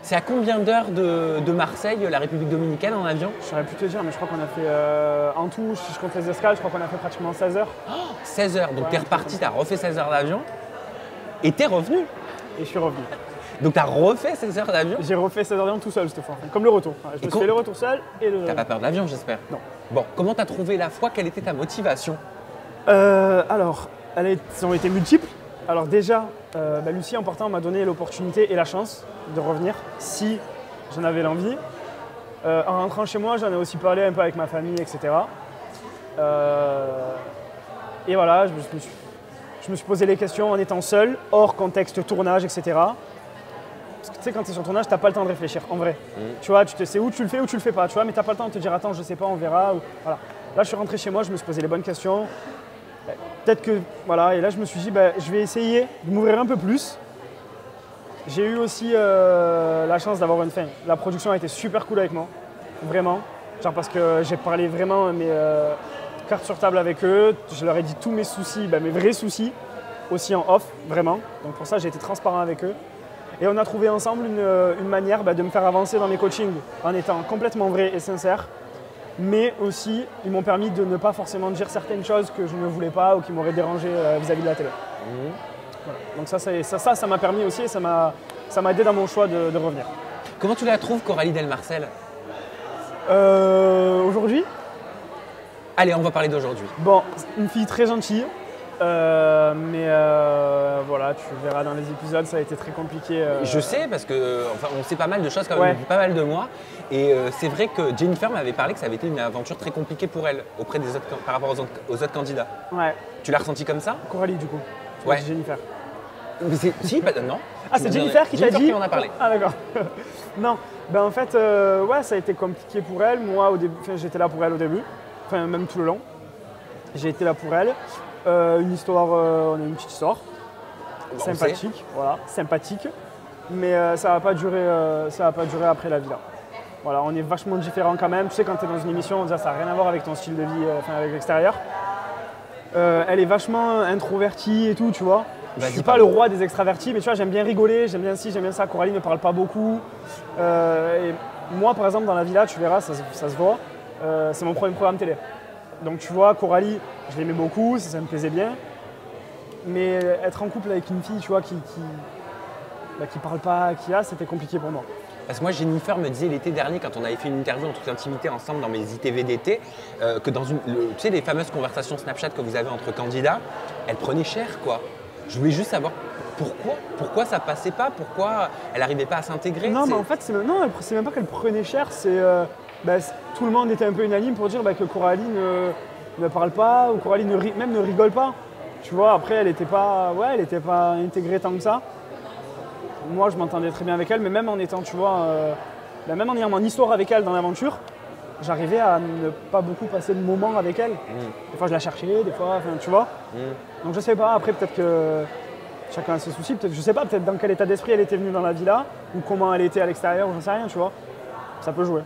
C'est à combien d'heures de Marseille, la République Dominicaine, en avion? Je saurais plus te dire, mais je crois qu'on a fait en tout, si je compte les escales, je crois qu'on a fait pratiquement 16 heures. Oh, 16 heures, donc Ouais, t'es reparti, t'as refait 16 heures d'avion et t'es revenu. Et je suis revenu. Donc t'as refait 16 heures d'avion? J'ai refait 16 heures d'avion tout seul cette fois, comme le retour. Je me suis fait le retour seul et le... T'as pas peur de l'avion, j'espère? Non. Bon, comment t'as trouvé la foi? Quelle était ta motivation? Alors, elles ont été multiples. Alors déjà, Lucie en partant m'a donné l'opportunité et la chance de revenir si j'en avais l'envie. En rentrant chez moi, j'en ai aussi parlé un peu avec ma famille, etc. Et voilà, je me suis posé les questions en étant seul, hors contexte tournage, etc. Parce que tu sais, quand tu es sur tournage, tu n'as pas le temps de réfléchir, en vrai. Tu vois, tu te sais où tu le fais ou tu le fais pas, tu vois, mais tu n'as pas le temps de te dire attends, je sais pas, on verra. Voilà. Là, je suis rentré chez moi, je me suis posé les bonnes questions. Peut-être que, voilà, et là je me suis dit, je vais essayer de m'ouvrir un peu plus. J'ai eu aussi la chance d'avoir une fin. La production a été super cool avec moi, vraiment. Genre parce que j'ai parlé vraiment mes cartes sur table avec eux. Je leur ai dit tous mes soucis, mes vrais soucis, aussi en off, vraiment. Donc pour ça, j'ai été transparent avec eux. Et on a trouvé ensemble une manière de me faire avancer dans mes coachings en étant complètement vrai et sincère. Mais aussi, ils m'ont permis de ne pas forcément dire certaines choses que je ne voulais pas ou qui m'auraient dérangé vis-à-vis de la télé. Voilà. Donc ça m'a permis aussi et ça m'a aidé dans mon choix de revenir. Comment tu la trouves, Coralie Delmarcel? Aujourd'hui? Allez, on va parler d'aujourd'hui. Bon, une fille très gentille, mais voilà, tu verras dans les épisodes, ça a été très compliqué. Je sais parce que on sait pas mal de choses quand même depuis pas mal de mois. Et c'est vrai que Jennifer m'avait parlé que ça avait été une aventure très compliquée pour elle auprès des autres, par rapport aux autres candidats. Ouais. Tu l'as ressenti comme ça? Coralie du coup. Ouais. Jennifer. Mais si, non. Ah, c'est Jennifer qui t'a dit? Jennifer qui en a parlé. Ah d'accord. Non, en fait, ouais, ça a été compliqué pour elle. Moi, au début, j'étais là pour elle au début, enfin même tout le long. J'ai été là pour elle. Une histoire, on a une petite histoire, sympathique, voilà, sympathique. Mais ça va pas durer après la villa. Voilà, on est vachement différents quand même. Tu sais, quand tu es dans une émission, ça n'a rien à voir avec ton style de vie, avec l'extérieur. Elle est vachement introvertie et tout, tu vois. Je ne suis pas le roi des extravertis, mais tu vois, j'aime bien rigoler, j'aime bien ci, j'aime bien ça. Coralie ne parle pas beaucoup. Et moi, par exemple, dans la villa, tu verras, ça se voit, c'est mon premier programme télé. Donc tu vois, Coralie, je l'aimais beaucoup, ça me plaisait bien. Mais être en couple avec une fille, tu vois, qui parle pas, c'était compliqué pour moi. Parce que moi, Jennifer me disait l'été dernier, quand on avait fait une interview en toute intimité ensemble dans mes ITV d'été, que dans tu sais, les fameuses conversations Snapchat que vous avez entre candidats, elle prenait cher, quoi. Je voulais juste savoir pourquoi ça passait pas, pourquoi elle n'arrivait pas à s'intégrer. Non, mais en fait, c'est même pas qu'elle prenait cher, c'est tout le monde était un peu unanime pour dire que Coralie ne parle pas ou Coralie même ne rigole pas. Tu vois, après, elle n'était pas intégrée tant que ça. Moi, je m'entendais très bien avec elle, mais même en étant, tu vois, même en ayant mon histoire avec elle dans l'aventure, j'arrivais à ne pas beaucoup passer de moments avec elle. Des fois, je la cherchais, des fois, tu vois. Donc, je sais pas, après, peut-être que chacun a ses soucis, peut-être, je sais pas, peut-être dans quel état d'esprit elle était venue dans la villa, ou comment elle était à l'extérieur, j'en sais rien, tu vois. Ça peut jouer.